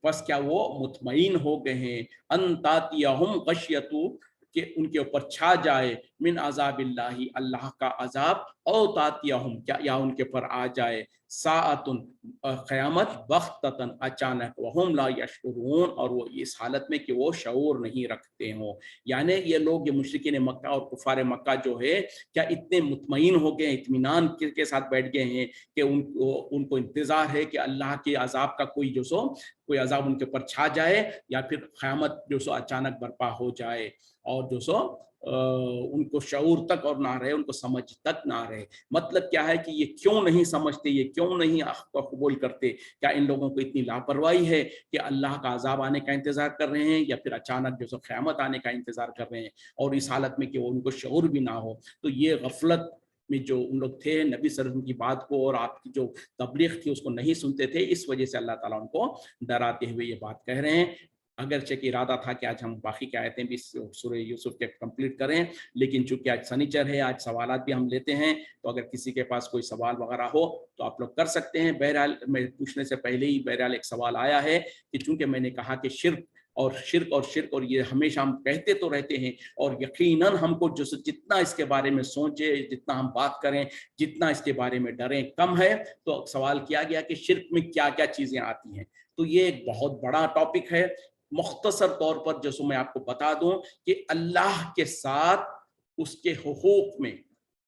Speaker 1: बस क्या वो मुतमईन हो गए हैं अंतातियाहुम गशियतु, कि उनके ऊपर छा जाए मिन अजाबिल्लाही, अल्लाह का अजाब, औ तातियाहुम, क्या या उनके ऊपर आ जाए साअतुन, क़यामत, बख्ततन, अचानक, वहुम ला यशउरून, और वो इस हालत में कि वो शऊर नहीं रखते हो। यानी ये लोग, ये मुशरिकीन मक्का और कुफार मक्का जो है, क्या इतने मुतमईन हो गए, इत्मीनान के साथ बैठ गए हैं कि उनको इंतजार है कि अल्लाह के अजाब का कोई जो सो कोई अजाब उनके ऊपर छा जाए, या फिर क़यामत जो सो अचानक बर्पा हो जाए, और जो सो उनको शऊर तक और ना रहे, उनको समझ तक ना रहे। मतलब क्या है कि ये क्यों नहीं समझते, ये क्यों नहीं हक़ को कबूल करते? क्या इन लोगों को इतनी लापरवाही है कि अल्लाह का अजाब आने का इंतजार कर रहे हैं, या फिर अचानक जो सो क़यामत आने का इंतजार कर रहे हैं, और इस हालत में कि वो उनको शऊर भी ना हो? तो ये गफलत में जो उन लोग थे, नबी सल्लल्लाहु अलैहि वसल्लम की बात को और आपकी जो तबलीग थी उसको नहीं सुनते थे, इस वजह से अल्लाह ताला उनको डराते हुए ये बात कह रहे हैं। अगरचे कि इरादा था कि आज हम बाकी की आयतें भी सूरह यूसुफ के कंप्लीट करें, लेकिन चूंकि आज शनिचर है, आज सवालात भी हम लेते हैं, तो अगर किसी के पास कोई सवाल वगैरह हो तो आप लोग कर सकते हैं। बहरहाल मैं पूछने से पहले ही बहरहाल एक सवाल आया है कि चूंकि मैंने कहा कि शिर्क और ये हमेशा हम कहते तो रहते हैं, और यकीनन हमको जो जितना इसके बारे में सोचे, जितना हम बात करें, जितना इसके बारे में डरें, कम है। तो सवाल किया गया कि शिर्क में क्या क्या चीजें आती हैं, तो ये एक बहुत बड़ा टॉपिक है। मुख्तसर तौर पर जैसे मैं आपको बता दूं कि अल्लाह के साथ उसके हुकूक में,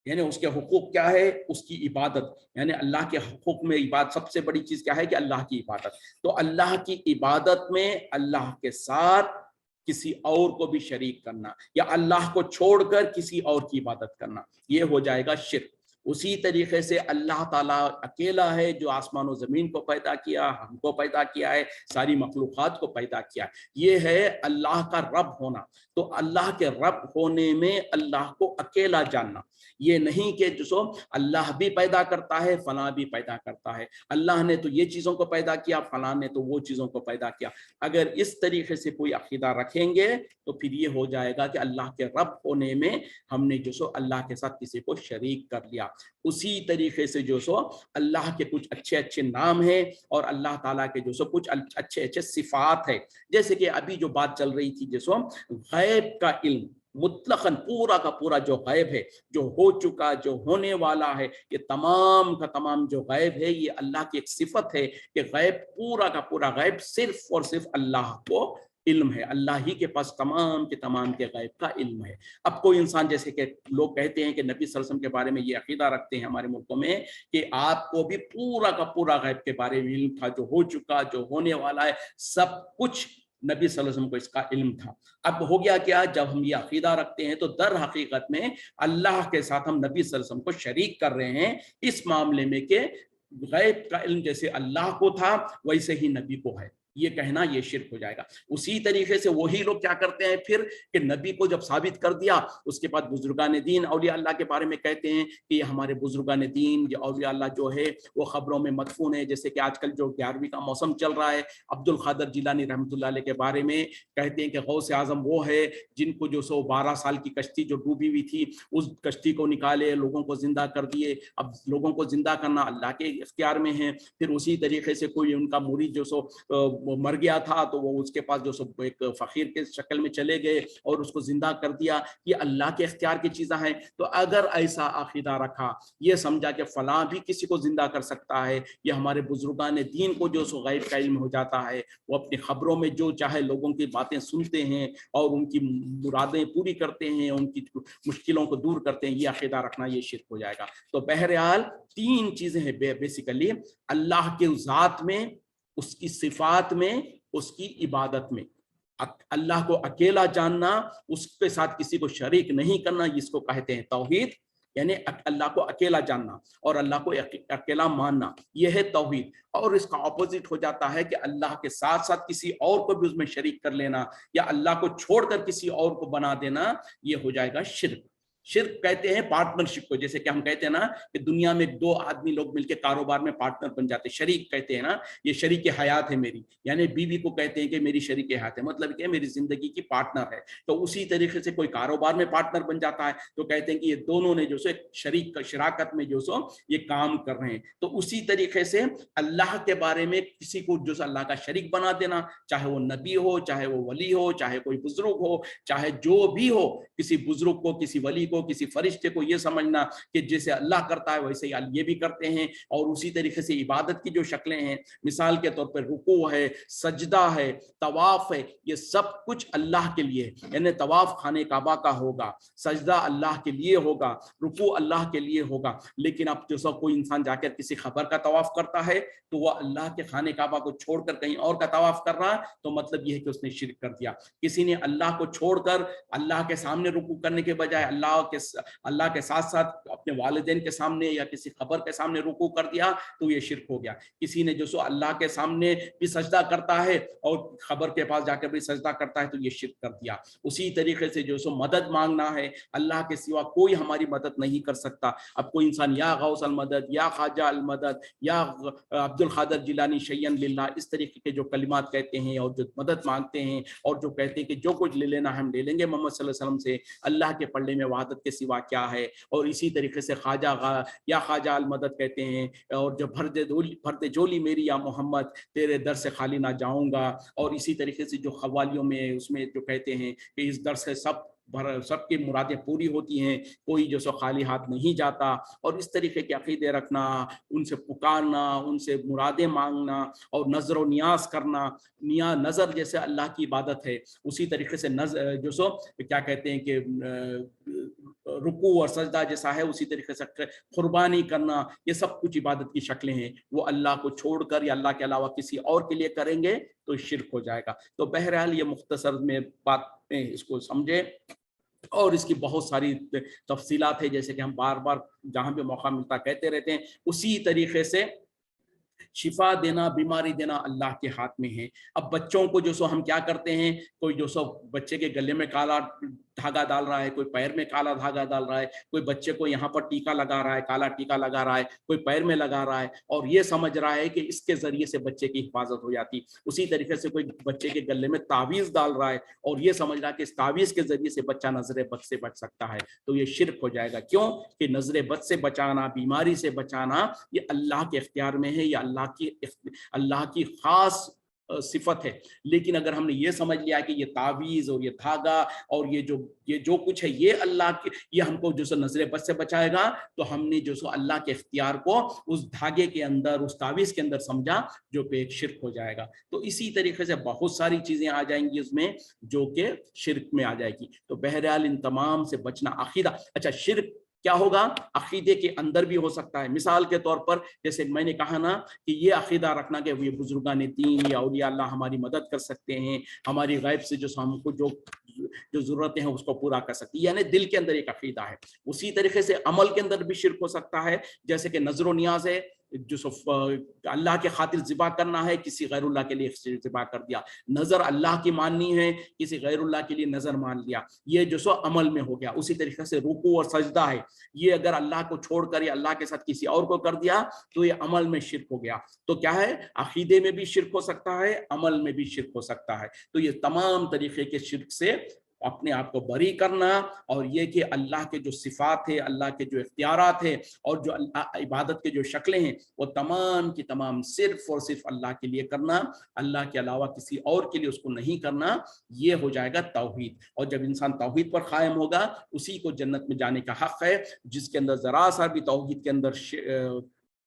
Speaker 1: यानी उसके हुकूक क्या है, उसकी इबादत, यानी अल्लाह के हुकूक में इबादत सबसे बड़ी चीज क्या है कि अल्लाह की इबादत। तो अल्लाह की इबादत में अल्लाह के साथ किसी और को भी शरीक करना, या अल्लाह को छोड़कर किसी और की इबादत करना, ये हो जाएगा शिर्क। उसी तरीके से अल्लाह ताला अकेला है जो आसमान और ज़मीन को पैदा किया, हमको पैदा किया है, सारी मखलूक़ात को पैदा किया है। ये है अल्लाह का रब होना। तो अल्लाह के रब होने में अल्लाह को अकेला जानना, ये नहीं कि जो अल्लाह भी पैदा करता है, फलां भी पैदा करता है, अल्लाह ने तो ये चीज़ों को पैदा किया, फलां ने तो वो चीज़ों को पैदा किया। अगर इस तरीके से कोई अकीदा रखेंगे तो फिर ये हो जाएगा कि अल्लाह के रब होने में हमने जो सो अल्लाह के साथ किसी को शरीक कर लिया। उसी तरीके से जो सो अल्लाह के कुछ अच्छे अच्छे नाम हैं और अल्लाह ताला के जो सो कुछ अच्छे अच्छे सिफात है। जैसे कि अभी जो बात चल रही थी, जैसो गैब का इल्म, मुतलकन पूरा का पूरा जो गैब है, जो हो चुका, जो होने वाला है, ये तमाम का तमाम जो गैब है, ये अल्लाह की एक सिफत है कि गैब, पूरा का पूरा गैब सिर्फ और सिर्फ अल्लाह को इल्म है। अल्लाह ही के पास तमाम के तमाम के गैब का इल्म है। अब कोई इंसान, जैसे कि लोग कहते हैं कि नबी सल्लल्लाहु अलैहि वसल्लम के बारे में ये अकीदा रखते हैं हमारे मुल्कों में कि आपको भी पूरा का पूरा गैब के बारे में इल्म था, जो हो चुका, जो होने वाला है, सब कुछ नबी सल्लल्लाहु अलैहि वसल्लम को इसका इल्म था। अब हो गया क्या, जब हम ये अकीदा रखते हैं तो दर हकीकत में अल्लाह के साथ हम नबी सल्लल्लाहु अलैहि वसल्लम को शरीक कर रहे हैं इस मामले में कि गैब का इल्म जैसे अल्लाह को था वैसे ही नबी को है। ये कहना ये शिर्क हो जाएगा। उसी तरीके से वही लोग क्या करते हैं फिर कि नबी को जब साबित कर दिया, उसके बाद बुजुर्गान दीन औलिया अल्लाह के बारे में कहते हैं कि हमारे बुजुर्गान दीन, ये औलिया अल्लाह जो है वो खबरों में मदफून है। जैसे कि आजकल जो 11वीं का मौसम चल रहा है, अब्दुल कादिर जिलानी रहमतुल्लाह अलैह के बारे में कहते हैं कि गौस आजम वो है जिनको जो 12 साल की कश्ती जो डूबी हुई थी, उस कश्ती को निकाले, लोगों को जिंदा कर दिए। अब लोगों को जिंदा करना अल्लाह के इख्तियार में है। फिर उसी तरीके से कोई उनका मुरीद जो वो मर गया था तो वो उसके पास जो सब एक फकीर के शक्ल में चले गए और उसको जिंदा कर दिया। ये अल्लाह के इख्तियार की चीज़ें हैं। तो अगर ऐसा अकीदा रखा, ये समझा कि फलां भी किसी को जिंदा कर सकता है, ये हमारे बुजुर्गान दीन को जो सो गैब का इल्म हो जाता है, वो अपनी खबरों में जो चाहे लोगों की बातें सुनते हैं और उनकी मुरादें पूरी करते हैं, उनकी मुश्किलों को दूर करते हैं, ये अकीदा रखना ये शिर्क हो जाएगा। तो बहरहाल 3 चीज़ें हैं बेसिकली, अल्लाह के ज़ात में, उसकी सिफात में, उसकी इबादत में। अल्लाह को अकेला जानना, उसके साथ किसी को शरीक नहीं करना, जिसको कहते हैं तौहीद, यानी अल्लाह को अकेला जानना और अल्लाह को अकेला मानना, यह है तौहीद। और इसका ऑपोजिट हो जाता है कि अल्लाह के साथ साथ किसी और को भी उसमें शरीक कर लेना या अल्लाह को छोड़कर किसी और को बना देना, यह हो जाएगा शिर्क। शिर्क कहते हैं पार्टनरशिप को। जैसे कि हम कहते हैं ना कि दुनिया में 2 आदमी लोग मिलकर कारोबार में पार्टनर बन जाते हैं, शरीक कहते हैं ना, ये शरीक हयात है मेरी, यानी बीवी को कहते हैं कि मेरी शरीक हयात है, मतलब कि मेरी जिंदगी की पार्टनर है। तो उसी तरीके से कोई कारोबार में पार्टनर बन जाता है तो कहते हैं कि ये दोनों ने जो सो शरीक शराकत में जो सो ये काम कर रहे हैं। तो उसी तरीके से अल्लाह के बारे में किसी को जो अल्लाह का शरीक बना देना, चाहे वो नबी हो, चाहे वो वली हो, चाहे कोई बुजुर्ग हो, चाहे जो भी हो, किसी बुजुर्ग को, किसी वली को, किसी फरिश्ते को ये समझना कि जैसे अल्लाह करता है वैसे ही ये भी करते हैं। और उसी तरीके से इबादत की जो शक्लें हैं, मिसाल के तौर पर रुकू है, सजदा है, तवाफ है, ये सब कुछ अल्लाह के लिए है। यानी तवाफ खाने काबा का होगा, सजदा अल्लाह के लिए होगा, रुकू अल्लाह के लिए होगा। लेकिन अब जो सब कोई इंसान जाकर किसी खबर का तवाफ करता है तो वह अल्लाह के खाने काबा को छोड़कर कहीं और का तवाफ कर रहा, तो मतलब यह है कि उसने शिर्क कर दिया। किसी ने अल्लाह को छोड़कर अल्लाह के सामने रुकू करने के बजाय अल्लाह अल्लाह के साथ साथ अपने वालिदैन के सामने या किसी खबर के सामने रुकू कर दिया तो ये शिर्क हो गया। किसी ने जो सो अल्लाह के सामने भी सजदा करता है और खबर के पास जाकर भी सजदा करता है तो ये शिर्क कर दिया। उसी तरीके से जो सो मदद मांगना है, अल्लाह के सिवा कोई हमारी मदद नहीं कर सकता। अब कोई इंसान या गौस अल मदद या ख्वाजा अल मदद या अब्दुल कादिर जिलानी शय्यन लिल्लाह इस तरीके के जो कलिमात कहते हैं और जो मदद मांगते हैं और जो कहते हैं कि जो कुछ ले लेना हम ले लेंगे मोहम्मद सल्लल्लाहु अलैहि वसल्लम से, अल्लाह के पल्ले में वहादत के सिवा क्या है। और इसी तरीके से या ख्वाजा अल मदद कहते हैं और जो भर दे जोली मेरी या मोहम्मद तेरे दर से खाली ना जाऊंगा। और इसी तरीके से जो खवालियों में उसमें जो कहते हैं कि इस दर से सबकी मुरादें पूरी होती हैं, कोई जो सो खाली हाथ नहीं जाता। और इस तरीके के अकीदे रखना, उनसे पुकारना, उनसे मुरादें मांगना और नजर व नियाज करना। नजर जैसे अल्लाह की इबादत है, उसी तरीके से जो सो क्या कहते हैं कि रुकू और सजदा जैसा है, उसी तरीके से कुर्बानी करना, ये सब कुछ इबादत की शक्लें हैं। वो अल्लाह को छोड़कर या अल्लाह के अलावा किसी और के लिए करेंगे तो शिर्क हो जाएगा। तो बहरहाल ये मुख्तसर में बात में इसको समझे और इसकी बहुत सारी तफसीलात है, जैसे कि हम बार बार जहां भी मौका मिलता कहते रहते हैं। उसी तरीके से शिफा देना, बीमारी देना अल्लाह के हाथ में है। अब बच्चों को जो सो हम क्या करते हैं, कोई जो सो बच्चे के गले में काला धागा डाल रहा है, कोई पैर में काला धागा डाल रहा है, कोई बच्चे को यहाँ पर टीका लगा रहा है, काला टीका लगा रहा है, कोई पैर में लगा रहा है और ये समझ रहा है कि इसके जरिए से बच्चे की हिफाजत हो जाती। उसी तरीके से कोई बच्चे के गले में तावीज डाल रहा है और ये समझ रहा है कि इस तावीज के जरिए से बच्चा नजर बद से बच सकता है, तो ये शिर्क हो जाएगा। क्यों कि नजर बद से बचाना, बीमारी से बचाना ये अल्लाह के इख्तियार में है, ये अल्लाह की खास सिफत है। लेकिन अगर हमने ये समझ लिया कि ये तावीज और ये धागा और ये जो कुछ है ये अल्लाह के, ये हमको जो सो नजर बद से बचाएगा, तो हमने जो सो अल्लाह के इख्तियार को उस धागे के अंदर, उस तावीज के अंदर समझा, जो पे एक शिर्क हो जाएगा। तो इसी तरीके से बहुत सारी चीजें आ जाएंगी उसमें जो कि शिर्क में आ जाएगी। तो बहरहाल इन तमाम से बचना अकीदा। अच्छा, शिर्क क्या होगा, अकीदे के अंदर भी हो सकता है। मिसाल के तौर पर जैसे मैंने कहा ना कि ये अकीदा रखना कि ये बुजुर्गान दीन या औलिया अल्लाह हमारी मदद कर सकते हैं, हमारी गैब से जो हमको जो जरूरतें हैं उसको पूरा कर सकती है, यानी दिल के अंदर एक अकीदा है। उसी तरीके से अमल के अंदर भी शिर्क हो सकता है, जैसे कि नजर व नियाज है, जो अल्लाह के खातिर ज़िबा करना है, किसी गैरुल्लाह के लिए ज़िबा कर दिया। नज़र अल्लाह की माननी है, किसी गैरुल्लाह के लिए नज़र मान लिया, ये जो सो अमल में हो गया। उसी तरीके से रुकू और सजदा है, ये अगर अल्लाह को छोड़कर या अल्लाह के साथ किसी और को कर दिया तो ये अमल में शिर्क हो गया। तो क्या है, अकीदे में भी शिर्क हो सकता है, अमल में भी शिर्क हो सकता है। तो ये तमाम तरीके के शिर्क से अपने आप को बरी करना, और ये कि अल्लाह के जो सिफात है, अल्लाह के जो इख्तियारात है और जो इबादत के जो शक्लें हैं, वो तमाम की तमाम सिर्फ और सिर्फ अल्लाह के लिए करना, अल्लाह के अलावा किसी और के लिए उसको नहीं करना, ये हो जाएगा तौहीद। और जब इंसान तौहीद पर कायम होगा, उसी को जन्नत में जाने का हक है। जिसके अंदर जरा सा भी तौहीद के अंदर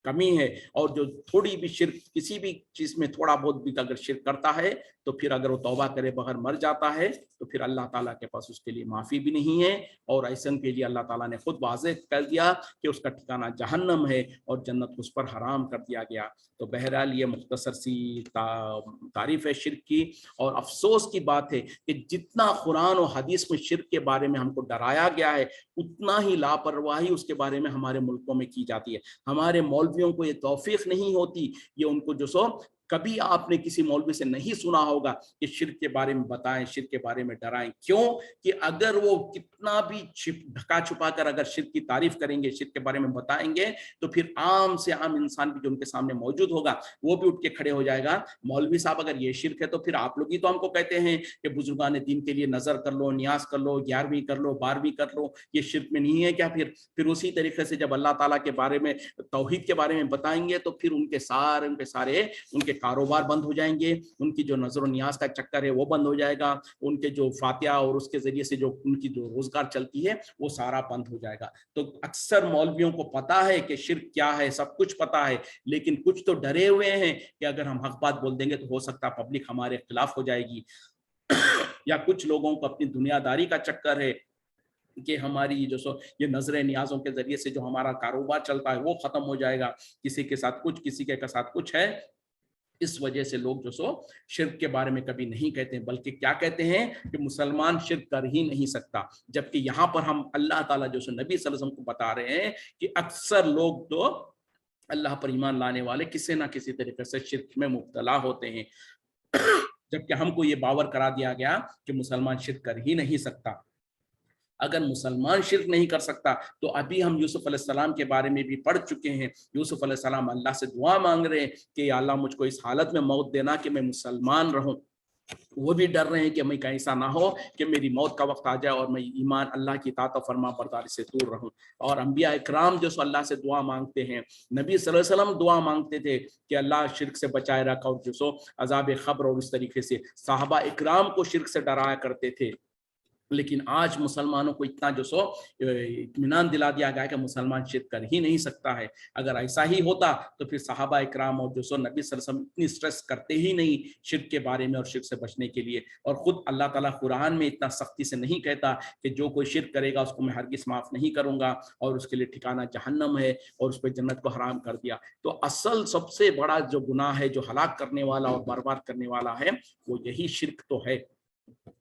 Speaker 1: कमी है और जो थोड़ी भी शिर्क, किसी भी चीज में थोड़ा बहुत भी अगर शिर्क करता है, तो फिर अगर वो तौबा करे बगैर मर जाता है तो फिर अल्लाह ताला के पास उसके लिए माफ़ी भी नहीं है। और ऐसन के लिए अल्लाह ताला ने खुद वाज़ेह कर दिया कि उसका ठिकाना जहन्नम है और जन्नत उस पर हराम कर दिया गया। तो बहरहाल ये मुख्तसर सी तारीफ है शिर्क की। और अफसोस की बात है कि जितना कुरान और हदीस में शिर्क के बारे में हमको डराया गया है, उतना ही लापरवाही उसके बारे में हमारे मुल्कों में की जाती है। हमारे मौलवियों को ये तौफीक नहीं होती, ये उनको जो सो कभी आपने किसी मौलवी से नहीं सुना होगा कि शिर्क के बारे में बताएं, शिर्क के बारे में डराएं। क्यों कि अगर वो कितना भी ढका छुपा कर अगर शिर्क की तारीफ करेंगे, शिर्क के बारे में बताएंगे, तो फिर आम से आम इंसान भी जो उनके सामने मौजूद होगा वो भी उठ के खड़े हो जाएगा, मौलवी साहब अगर ये शिर्क है तो फिर आप लोग ही तो हमको कहते हैं कि बुजुर्गान दीन के लिए नजर कर लो, नियाज कर लो, 11वीं कर लो, 12वीं कर लो, ये शिर्क में नहीं है क्या? फिर उसी तरीके से जब अल्लाह ताला के बारे में, तौहीद के बारे में बताएंगे तो फिर उनके सारे उनके कारोबार बंद हो जाएंगे, उनकी जो नजर व नियाज का चक्कर है वो बंद हो जाएगा, उनके जो फातिहा और उसके जरिए से जो उनकी जो रोजगार चलती है वो सारा बंद हो जाएगा। तो अक्सर मौलवियों को पता है कि शिर्क क्या है, सब कुछ पता है, लेकिन कुछ तो डरे हुए हैं कि अगर हम हक बात बोल देंगे तो हो सकता है पब्लिक हमारे खिलाफ हो जाएगी या कुछ लोगों को अपनी दुनियादारी का चक्कर है कि हमारी जो सो ये नजर नियाजों के जरिए से जो हमारा कारोबार चलता है वो खत्म हो जाएगा, किसी के साथ कुछ, किसी के साथ कुछ है। इस वजह से लोग जो सो शिर्क के बारे में कभी नहीं कहते हैं, बल्कि क्या कहते हैं कि मुसलमान शिर्क कर ही नहीं सकता। जबकि यहाँ पर हम अल्लाह ताला जो सो नबी सल्लल्लाहु अलैहि वसल्लम को बता रहे हैं कि अक्सर लोग तो अल्लाह पर ईमान लाने वाले किसी ना किसी तरीके से शिर्क में मुब्तला होते हैं। जबकि हमको ये बावर करा दिया गया कि मुसलमान शिर्क कर ही नहीं सकता। अगर मुसलमान शिर्क नहीं कर सकता तो अभी हम यूसुफ अलैहिस्सलाम के बारे में भी पढ़ चुके हैं। यूसुफ अलैहिस्सलाम अल्लाह से दुआ मांग रहे हैं कि या अल्लाह मुझको इस हालत में मौत देना कि मैं मुसलमान रहूं। वो भी डर रहे हैं कि मैं कहीं ऐसा ना हो कि मेरी मौत का वक्त आ जाए और मैं ईमान अल्लाह की इताअत और फर्मा बरदारी से दूर रहूं। और अंबिया इकराम जो सो अल्लाह से दुआ मांगते हैं, नबी सल्लल्लाहु अलैहि वसल्लम दुआ मांगते थे कि अल्लाह शिर्क से बचाए रखा और जो सो अजाब ख़ब्र, और इस तरीके से साहबा इकराम को शिर्क से डराया करते थे। लेकिन आज मुसलमानों को इतना जो सो इत्मीनान दिला दिया गया कि मुसलमान शिर्क कर ही नहीं सकता है। अगर ऐसा ही होता तो फिर सहाबा इकराम और जो सो नबी सल्लल्लाहु अलैहि वसल्लम इतनी स्ट्रेस करते ही नहीं शिर्क के बारे में और शिर्क से बचने के लिए। और खुद अल्लाह ताला कुरान में इतना सख्ती से नहीं कहता कि जो कोई शिर्क करेगा उसको मैं हरगिज़ माफ़ नहीं करूंगा और उसके लिए ठिकाना जहन्नम है और उस पर जन्नत को हराम कर दिया। तो असल सबसे बड़ा जो गुनाह है, जो हलाक करने वाला और बर्बाद करने वाला है, वो यही शिर्क तो है।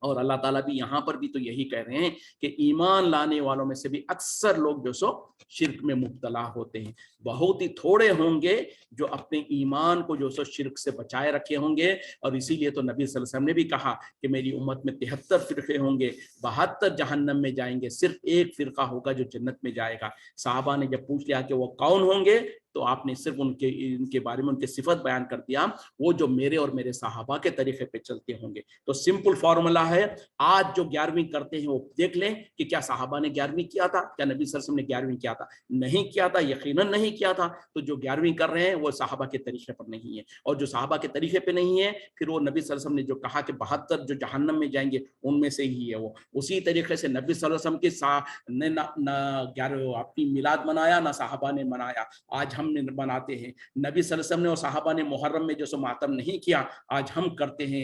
Speaker 1: और अल्लाह ताला भी यहाँ पर भी तो यही कह रहे हैं कि ईमान लाने वालों में से भी अक्सर लोग जो सो शिर्क में मुब्तला होते हैं। बहुत ही थोड़े होंगे जो अपने ईमान को जो सो शिर्क से बचाए रखे होंगे। और इसीलिए तो नबी सल्लल्लाहु अलैहि वसल्लम ने भी कहा कि मेरी उम्मत में 73 फिरके होंगे, 72 जहन्नम में जाएंगे, सिर्फ एक फिरका होगा जो जन्नत में जाएगा। साहबा ने जब पूछ लिया कि वो कौन होंगे, तो आपने सिर्फ इनके बारे में उनके सिफत बयान कर दिया, वो जो मेरे और मेरे साहबा के तरीके पे चलते होंगे। तो सिंपल फॉर्मूला है, आज जो 11वीं करते हैं वो देख लें कि क्या साहबा ने 11वीं किया था, क्या नबी सल्लल्लाहु अलैहि वसल्लम ने 11वीं किया था? नहीं किया था, यकीनन नहीं किया था। तो जो 11वीं कर रहे हैं वो साहबा के तरीके पर नहीं है, और जो साहबा के तरीके पे नहीं है, फिर वो नबी सल्लल्लाहु अलैहि वसल्लम ने जो कहा कि 72 जो जहन्नम में जाएंगे उनमें से ही है वो। उसी तरीके से नबी सल्लल्लाहु अलैहि वसल्लम के ने ना 11 अपनी मिलाद मनाया, ना साहबा ने मनाया, आज हम बनाते हैं। नबी सल्लल्लाहु अलैहि वसल्लम ने और साहबा ने मुहर्रम में जो सो मातम नहीं किया, आज हम करते हैं।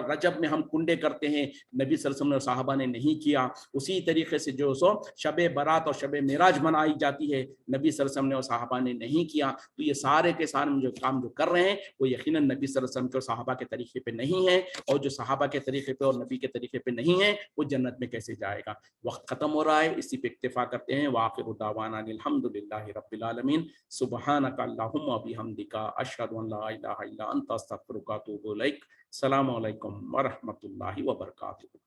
Speaker 1: रजब में हम कुंडे करते हैं, नबी सल्लल्लाहु अलैहि वसल्लम और साहबा ने नहीं किया। उसी तरीके से जो सो शबे बारात और शबे मेराज मनाई जाती है, नबी सल्लल्लाहु अलैहि वसल्लम ने और साहबा ने नहीं किया। तो ये सारे के सारे जो काम जो कर रहे हैं वो यकीनन नबी सल्लल्लाहु अलैहि वसल्लम के और साहबा के तरीके पे नहीं है। और जो साहबा के तरीके पे और नबी के तरीके पे नहीं है, वो जन्नत में कैसे जाएगा? वक्त खत्म हो रहा है, इसी पे इक्तिफा करते हैं। वाखिरु दावाना अल्हम्दुलिल्लाहि रब्बिल आलमीन। सुब्हानका अल्लाहुम्मा बिहम्दिका अशहदु अन ला इलाहा इल्ला अंता अस्तगफिरुका व अतूबु इलैक। अस्सलामु अलैकुम व रहमतुल्लाहि व बरकातुहू।